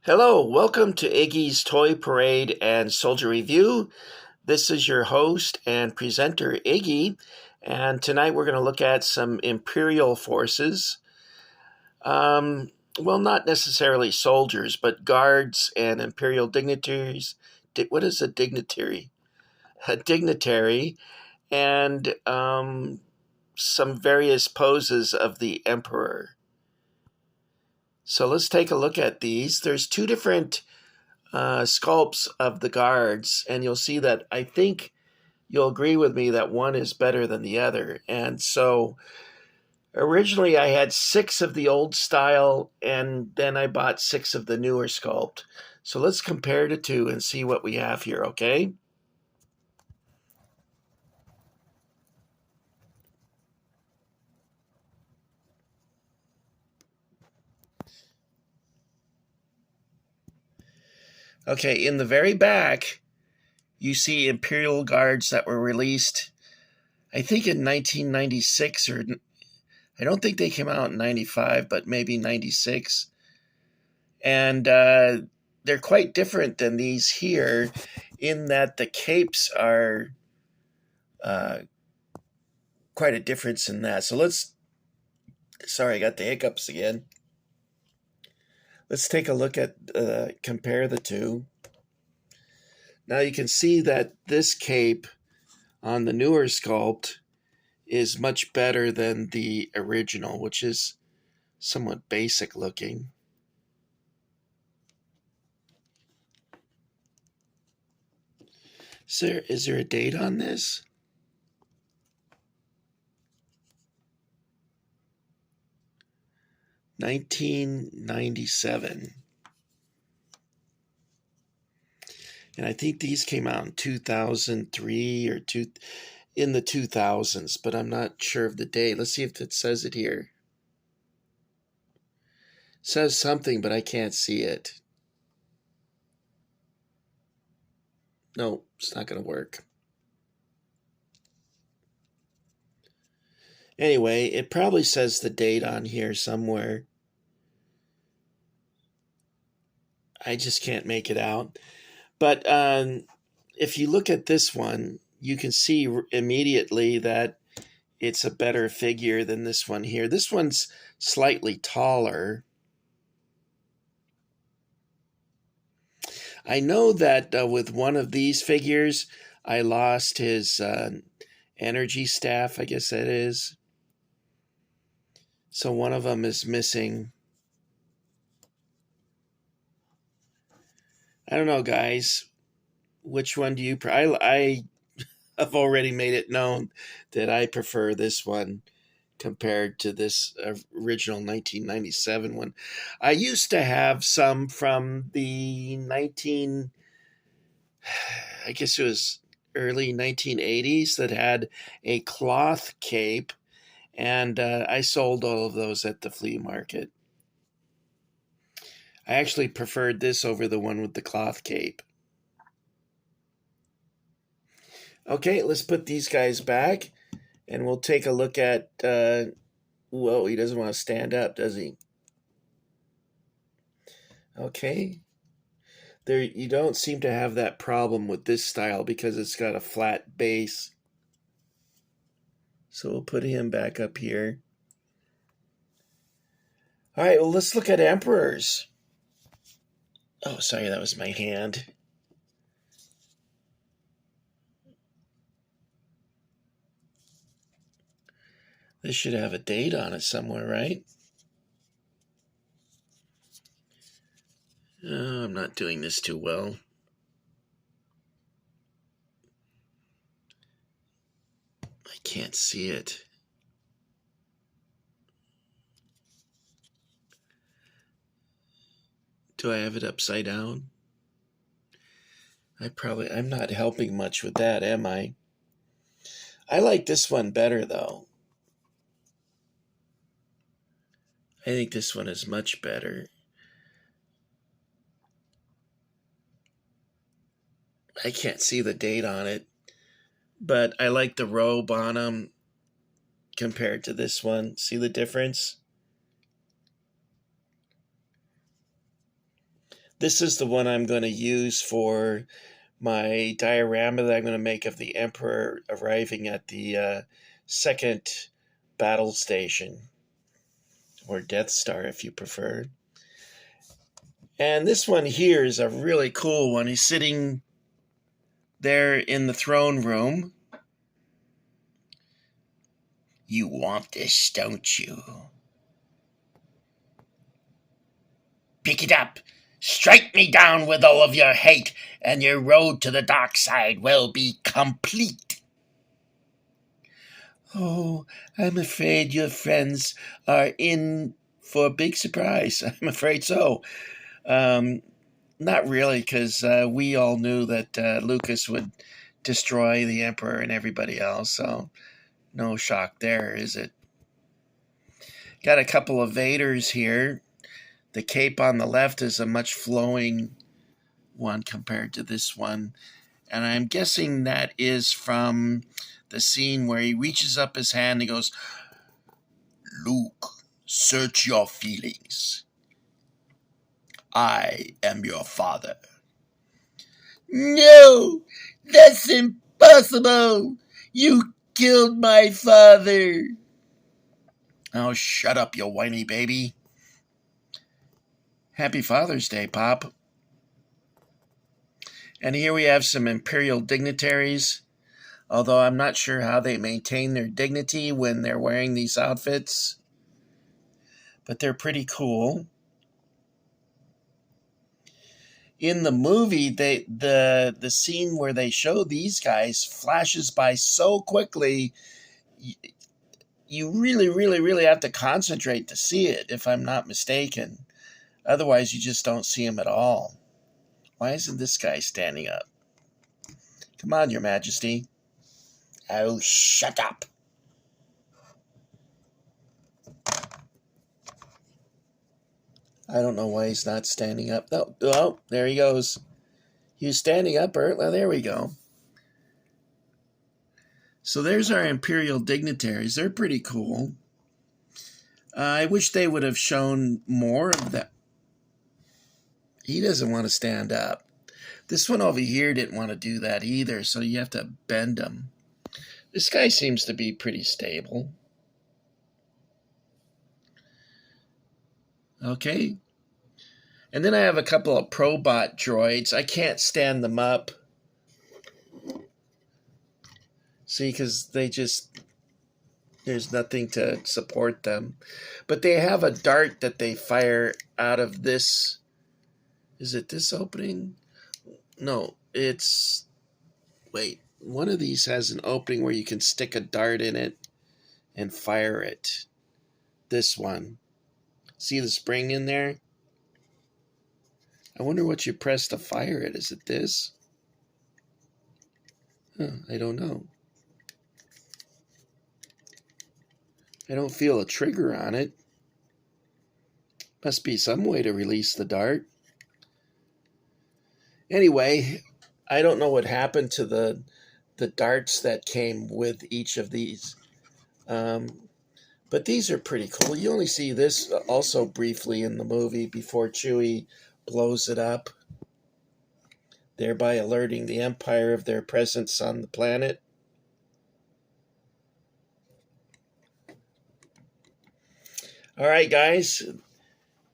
Hello, welcome to Iggy's Toy Parade and Soldier Review. This is your host and presenter, Iggy, and tonight we're going to look at some Imperial forces. Well, not necessarily soldiers, but guards and Imperial dignitaries. What is a dignitary? A dignitary, and some various poses of the Emperor. So let's take a look at these. There's two different sculpts of the guards, and you'll see that I think you'll agree with me that one is better than the other. And so originally I had 6 of the old style, and then I bought 6 of the newer sculpt. So let's compare the two and see what we have here, okay? Okay, in the very back, you see Imperial guards that were released, I think in 1996, or I don't think they came out in 95, but maybe 96. And they're quite different than these here in that the capes are uh, quite a difference in that. So sorry, I got the hiccups again. Let's take a look at, compare the two. Now you can see that this cape on the newer sculpt is much better than the original, which is somewhat basic looking. Is there a date on this? 1997. And I think these came out in 2003 or in the 2000s, but I'm not sure of the date. Let's see if it says it here. It says something, but I can't see it. No, it's not going to work. Anyway, it probably says the date on here somewhere. I just can't make it out. But if you look at this one, you can see immediately that it's a better figure than this one here. This one's slightly taller. I know that with one of these figures, I lost his energy staff, I guess that is. So one of them is missing. I don't know, guys. Which one do you I have already made it known that I prefer this one compared to this original 1997 one. I used to have some from the I guess it was early 1980s that had a cloth cape, and I sold all of those at the flea market. I actually preferred this over the one with the cloth cape. Okay, let's put these guys back, and we'll take a look at. Whoa, he doesn't want to stand up, does he? Okay. There, you don't seem to have that problem with this style because it's got a flat base. So we'll put him back up here. All right, well, let's look at emperors. Oh, sorry, that was my hand. This should have a date on it somewhere, right? Oh, I'm not doing this too well. I can't see it. Do I have it upside down? I'm not helping much with that, am I? I like this one better, though. I think this one is much better. I can't see the date on it, but I like the robe on him compared to this one. See the difference? This is the one I'm going to use for my diorama that I'm going to make of the Emperor arriving at the second battle station, or Death Star if you prefer. And this one here is a really cool one. He's sitting there in the throne room. You want this, don't you? Pick it up. Strike me down with all of your hate, and your road to the dark side will be complete. Oh, I'm afraid your friends are in for a big surprise. I'm afraid so. Um, Not really, because we all knew that Lucas would destroy the Emperor and everybody else, so no shock there, is it? Got a couple of Vaders here. The cape on the left is a much flowing one compared to this one, and I'm guessing that is from the scene where he reaches up his hand and he goes, Luke, search your feelings. I am your father. No, that's impossible. You killed my father. Oh, shut up, you whiny baby. Happy Father's Day, Pop. And here we have some Imperial dignitaries, although I'm not sure how they maintain their dignity when they're wearing these outfits. But they're pretty cool. In the movie, the scene where they show these guys flashes by so quickly, you really, really, really have to concentrate to see it, if I'm not mistaken. Otherwise, you just don't see him at all. Why isn't this guy standing up? Come on, Your Majesty. Oh, shut up. I don't know why he's not standing up. Oh, there he goes. He was standing up earlier. Well, there we go. So there's our Imperial dignitaries. They're pretty cool. I wish they would have shown more of that. He doesn't want to stand up. This one over here didn't want to do that either, so you have to bend him. This guy seems to be pretty stable. Okay. And then I have a couple of Probot droids. I can't stand them up. See, because there's nothing to support them. But they have a dart that they fire out of this. Is it this opening? No, it's... Wait, one of these has an opening where you can stick a dart in it and fire it. This one. See the spring in there? I wonder what you press to fire it. Is it this? I don't know. I don't feel a trigger on it. Must be some way to release the dart. Anyway, I don't know what happened to the darts that came with each of these. But these are pretty cool. You only see this also briefly in the movie before Chewie blows it up, thereby alerting the Empire of their presence on the planet. All right, guys.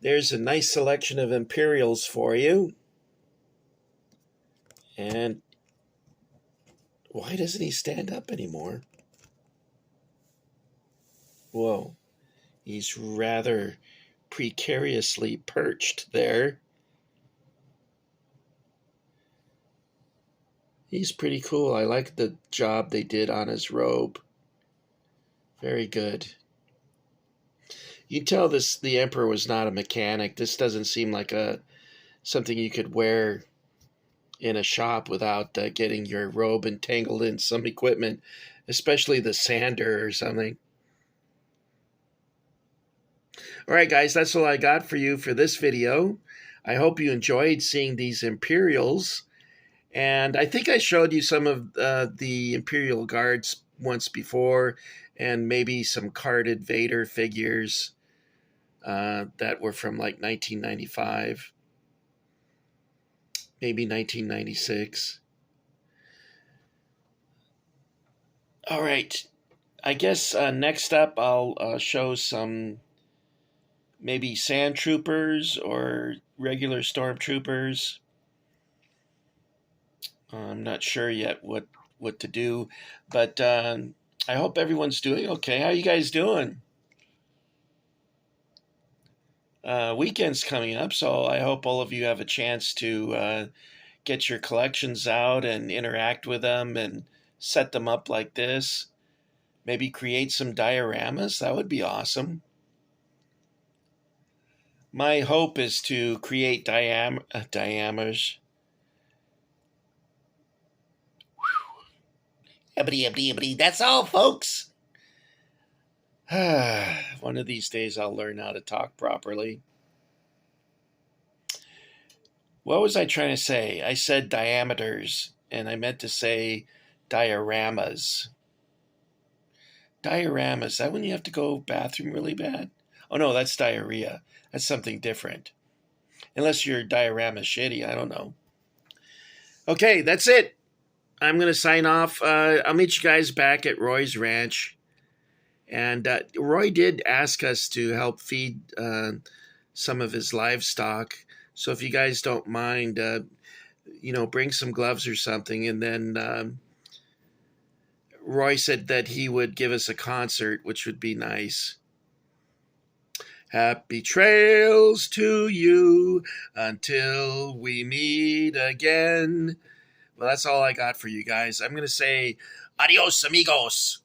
There's a nice selection of Imperials for you. And why doesn't he stand up anymore? Whoa. He's rather precariously perched there. He's pretty cool. I like the job they did on his robe. Very good. You tell the Emperor was not a mechanic. This doesn't seem like something you could wear in a shop without getting your robe entangled in some equipment, especially the sander or something. All right, guys, that's all I got for you for this video. I hope you enjoyed seeing these Imperials. And I think I showed you some of the Imperial Guards once before, and maybe some carded Vader figures that were from like 1995. maybe 1996. All right. I guess next up I'll show some maybe sand troopers or regular stormtroopers. I'm not sure yet what to do, but I hope everyone's doing okay. How you guys doing? Weekend's coming up, so I hope all of you have a chance to get your collections out and interact with them and set them up like this. Maybe create some dioramas. That would be awesome. My hope is to create diameters. That's all, folks. One of these days I'll learn how to talk properly. What was I trying to say? I said diameters, and I meant to say dioramas. Dioramas. Is that when you have to go bathroom really bad? Oh no, that's diarrhea. That's something different. Unless your diorama shitty, I don't know. Okay, that's it. I'm going to sign off. I'll meet you guys back at Roy's Ranch. And Roy did ask us to help feed some of his livestock. So if you guys don't mind, bring some gloves or something. And then Roy said that he would give us a concert, which would be nice. Happy trails to you until we meet again. Well, that's all I got for you guys. I'm going to say adios, amigos.